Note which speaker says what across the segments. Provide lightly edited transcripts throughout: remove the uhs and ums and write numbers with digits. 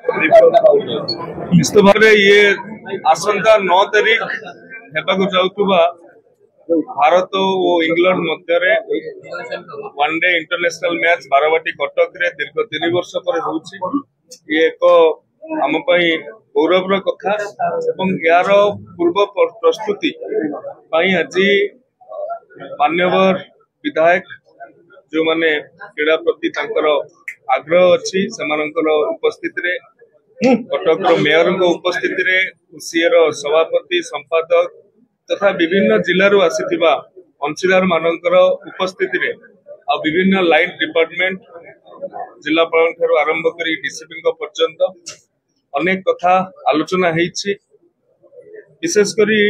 Speaker 1: निश्चित भाव ये आसंता 9 तारीख हेबाकु जाउतुबा भारत और इंग्लैंड मध्य one day international match Barabati Cuttack रे दीर्घ 3 वर्ष पर होउछि। ये एक आम गौरव कथा एवं यार पूर्व प्रस्तुति आज मान्यवर विधायक जो माने क्रीड़ा प्रति आग्रह अच्छी से उपस्थित रे कटक मेयर उपस्थित रे सीएर सभापति संपादक तथा विभिन्न जिलू आसीथिबा अंशीदार मानकर उपस्थिति रे आ विभिन्न लाइन डिपार्टमेंट जिलापाल ठारू आरंभ करी डीसीपी पर्यंत अनेक कथा आलोचना हेछि। विशेष करी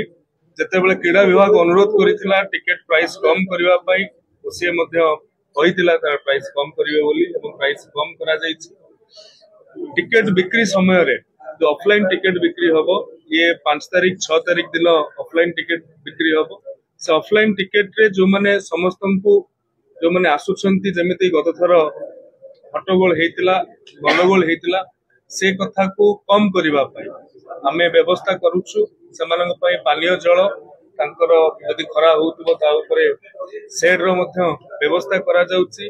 Speaker 1: जेतेबेले क्रीड़ा विभाग अनुरोध करिथिला टिकेट प्राइस कम करबा पई ओसे मध्य कहिथिला तार प्राइस कम करिवे बोली एवं प्राइस कम करा जायछि। टिकेट बिक्री समय रे जो ऑफलाइन टिकेट बिक्री हबो ये 5 तारीख 6 तारीख दिन ऑफलाइन टिकेट बिक्री हबो। से ऑफलाइन टिकेट रे जो माने समस्त को जो माने आसुछंती जेमिति गत थर हट्टगोल हेतिला गंडगोल हेतिला से कथा को कम करबा पई आमे व्यवस्था करूछु। सेमानक पई पानीय जल तांकर यदि खरा होउतबो ता ऊपरे शेड रो मध्य व्यवस्था करा जाउची।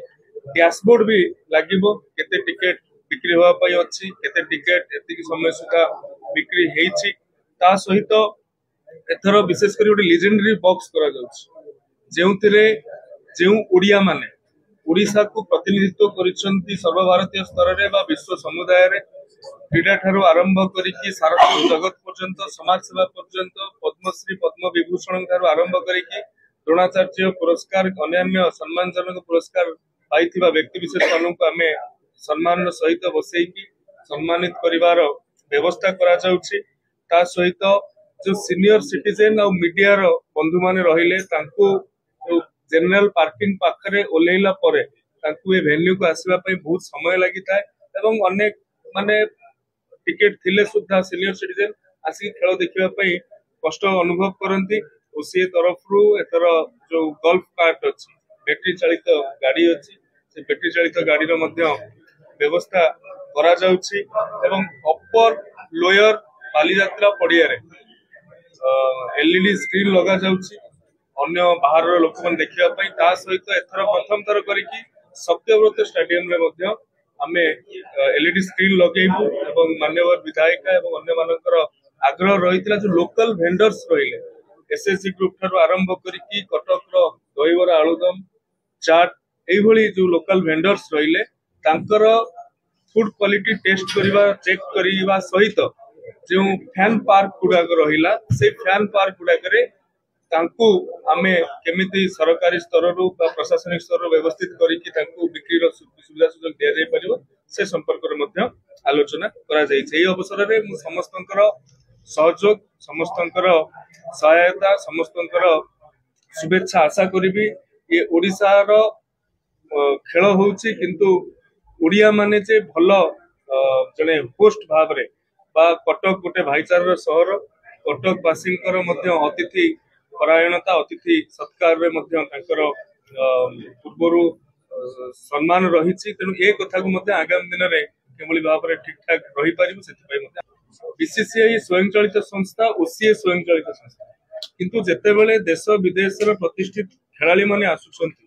Speaker 1: डैशबोर्ड भी लागिबो केते टिकेट बिक्री होआ पई अछि केते टिकेट एतिकी समय सुधा बिक्री हेछि। ता सहित एथर विशेष करी गोटे लेजेंडरी बॉक्स करा जाउछि जेउतिरे जेउ ओडिया माने ओडिशा को प्रतिनिधित्व करिसंती सर्वभारतीय स्तर रे बा विश्व समुदाय रे क्रीड़ा ठारू आरंभ करिकि सारस्वत जगत पर्यंत समाज सेवा पर्यंत पद्मश्री पद्म विभूषण ठारू आरंभ करिकि द्रोणाचार्य पुरस्कार अन्य सम्मानजनक पुरस्कार पाइथिबा व्यक्ति विशेष मानक आमे सम्मान सहित बसैकी सम्मानित करिवार व्यवस्था करा जाउछि। ता सहित जो सीनियर सिटीजन और मीडिया रो बंधु माने रहिले तांको जनरल पार्किंग पाखरे ओलेइला परे तांको ए वेन्यू को आसीबा पई बहुत समय लागि थाए एवं अनेक माने टिकेट थिले सुद्धा सीनियर सिटीजन आसी खेल देखिबा पई कष्ट अनुभव करंती। ओसी तरफ रु एतर जो गोल्फ कार्ट अछि बैटरी चालित गाड़ी अछि से बैटरी चालित गाड़ी रो मध्य व्यवस्था करा जाउछि एवं अपर लोयर बालीयात्रा पड़िया रे एलईडी स्क्रीन लगा जाउछि अन्य बाहर लोक मन देखिबा पई। ता सहित एथर प्रथम थर करिकि सत्यव्रत स्टेडियम रे मध्य आमे एलईडी स्क्रीन लगेइबु एवं मान्यवर विधायक एवं अन्य मानकर आग्रह रहितला जो लोकल वेंडर्स रहिले एसएससी ग्रुप ठारू आरंभ करिकि कटक रो दहीबरा आलुदम चाट एई भली जो लोकल वेंडर्स रहिले तांकर फूड क्वालिटी टेस्ट करिवा चेक करिवा सहित जो फैन पार्क गुडाक रहिला से फैन पार्क गुडाक रे तांकू आमे केमिति सरकारी स्तर रु प्रशासनिक स्तर रु व्यवस्थित करिकि तांकू बिक्री रो सुविधा सुयोग दिया जाय परिबो से संपर्क रे मध्य आलोचना करा जाय छै। एई अवसर रे मु समस्तंकर सहयोग समस्तंकर सहायता समस्तंकर शुभेच्छा आशा करिबी। ये ओडिसा रो खेल होउछि किंतु ओडिया माने जे भलो जने होस्ट भाव रे बा कटक गोटे भाईचारा सहर कटक वासींकर मध्य अतिथि परायणता अतिथि सत्कार रे मध्य तांकर पूर्वरु सम्मान रहिछि। तेनु ए कथा को मध्य आगामी दिन रे केमली भाव रे ठीक ठाक रहि परिबो सेति पय मध्य बीसीसीआई स्वयंचालित संस्था ओसीए स्वयंचालित संस्था किंतु जेते बेले देश विदेश रे प्रतिष्ठित खेलाड़ी माने आसुछंती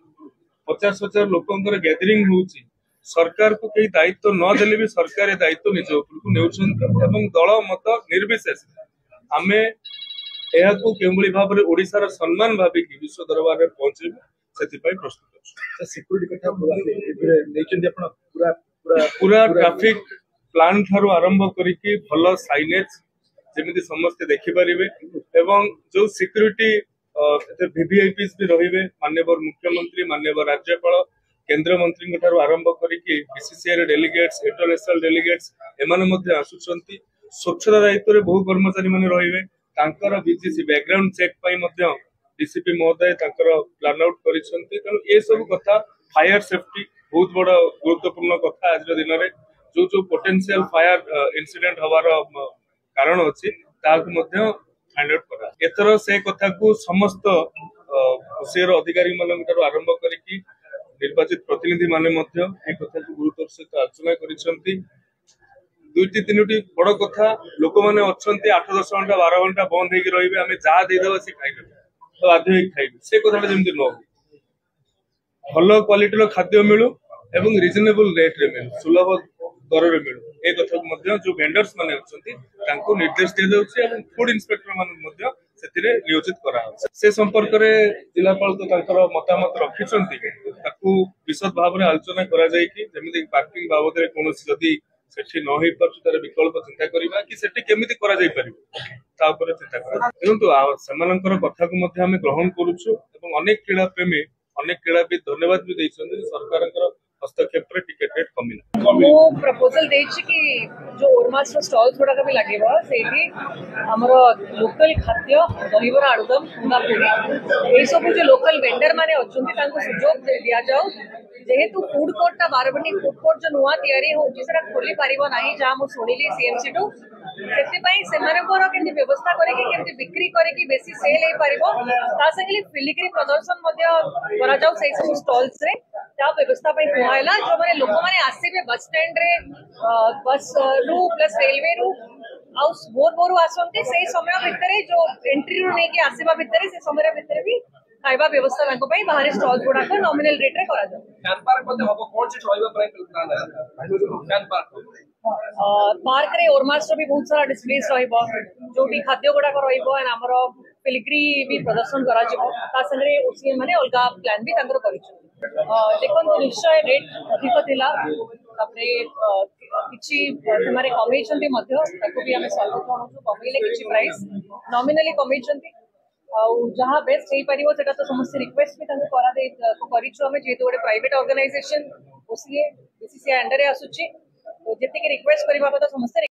Speaker 1: 50,000 लोकंकर गैदरिंग होउछि सरकार को कई दायित्व न देले भी सरकार दायित्व निज उपरकू नेउछंती एवं दल मत निर्विशेष आमे एहा को केमली भाव रे ओडिसा रो सम्मान भाबी कि विश्व दरबार रे पहुंचेबो सेति पय प्रस्तुत अछि।
Speaker 2: सिक्युरिटी कथा नेचंदी आपण पूरा पूरा
Speaker 1: पूरा ट्रैफिक प्लान थारू आरंभ करिकि भलो साइनेज जेमिति समस्त देखि परिबे एवं जो सिक्युरिटी वीवीआईपीस भी रहिबे माननीय मुख्यमंत्री माननीय राज्यपाल केंद्र मंत्री ठारू आरंभ करिकि बीसीसीआई डेलीगेट्स इंटरनेशनल डेलीगेट्स एमाने मध्ये आसुछंती। स्वच्छता दायित्व रे बहु कर्मचारी माने रहिबे तांकर बीजीसी बैकग्राउंड चेक पई मध्ये डीसीपी महोदय तांकर प्लान आउट करिसंती। तेनु ए सब कथा फायर सेफ्टी बहुत बड़ गुरुत्वपूर्ण कथा आज दिन रे जो जो पोटेंशियल फायर इंसिडेंट हवार कारण अछि ताकू मध्ये फाइंड आउट करा एतर से कथा को समस्त ओसीएर अधिकारी मानक ठारू आरंभ करिकि निर्वाचित प्रतिनिधि माने मध्ये ए कथा को गुरुत्वर सहित आलोचना करिसंती। दुईटी तीनोटी बड़ कथा लोक मैंने अच्छा 8-10 घंटा 12 घंटा बंद होगी रही आम जहाँ देदेवा सी खाइबे तो बाध्य होई खाइबे से कथा जमी न भल क्वालिटी खाद्य मिलू एवं रिजनेबल रेट रे मिलू सुलभ दर रे मिलू ए कथा जो वेंडर्स माने अछंती निर्देश दिया जाउछि एवं फूड इंस्पेक्टर मान से नियोजित करा से संपर्क रे जिलापाल तो तांकर मतामत रखिछंती ताकू विशद भाव में आलोचना करा जाय कि जेमिति पार्किंग बाबद कोनोसी जदी सेठी न होई पर तार विकल्प चिंता करबा कि सेठी केमिति करा जाय परिबो ता ऊपर चिंता करा परंतु सेमानंकर कथा को मध्ये हम ग्रहण करूछु एवं अनेक क्रीड़ा प्रेमी अनेक क्रीड़ाविद धन्यवाद भी दैछन्ती सरकारकर हस्तक्षेप रे टिकट रेट कमिला
Speaker 3: मो प्रपोजल देछि कि जो ओरमास स्टॉल्स गुडा भी लागेबो सेठी हमर लोकल खाद्य दहीबरा आलुदम कुंदा पूरी ए सब जो लोकल वेंडर माने अछंती तांको सुजोग दिया जाओ जेहेतु फूड कोर्ट ता बारबनी फूड कोर्ट जो नुआ तयारी होची सेटा खोली पारिबो नाही जा मु सुनिली सीएमसी टू सेति पई सेमानकर केंति व्यवस्था करे कि केंति बिक्री करे कि बेसी सेल हे पारिबो ता संगली फिलिग्री प्रदर्शन मध्य करा जाऊ सेई सब स्टॉल्स रे ता व्यवस्था पई कुहायला जो माने लोक माने आसीबे बस स्टैंड रे बस रु प्लस रेलवे रु आउ भोर भोर आसंती से समय भितर जो एंट्री रु नहीं आसवा भितर से समय भितर भी खाइबा व्यवस्था तांको पई बाहर स्टॉल गुडा को नॉमिनल रेट रे करा जाय
Speaker 4: कैन पार्क मध्ये हबो कोन से चलैबा प्राइस प्लान है कैन पार्क
Speaker 3: पार्क रे ओरमास भी बहुत सारा डिस्प्लेस रहइबो जोटी खाद्य गुडा को रहइबो एंड हमरो फिलिग्री भी प्रदर्शन करा जिवो ता संगे उसी माने अलगा प्लान भी तांकर करिछु देखो निश्चय रेट अधिक थिला तापरे किछि हमारे कमेछन्ती मध्य ताको भी हमें सॉल्व कोनछु कमेले किछि प्राइस नॉमिनली कमेछन्ती जहाँ बेस्ट हो पारिबो सेटा तो समस्त रिक्वेस्ट भी तांको करा दे करिछु हमें जेहेतु गोटे private organization OCA BCCI under आसुची तो जेते के रिक्वेस्ट करबा तो समस्त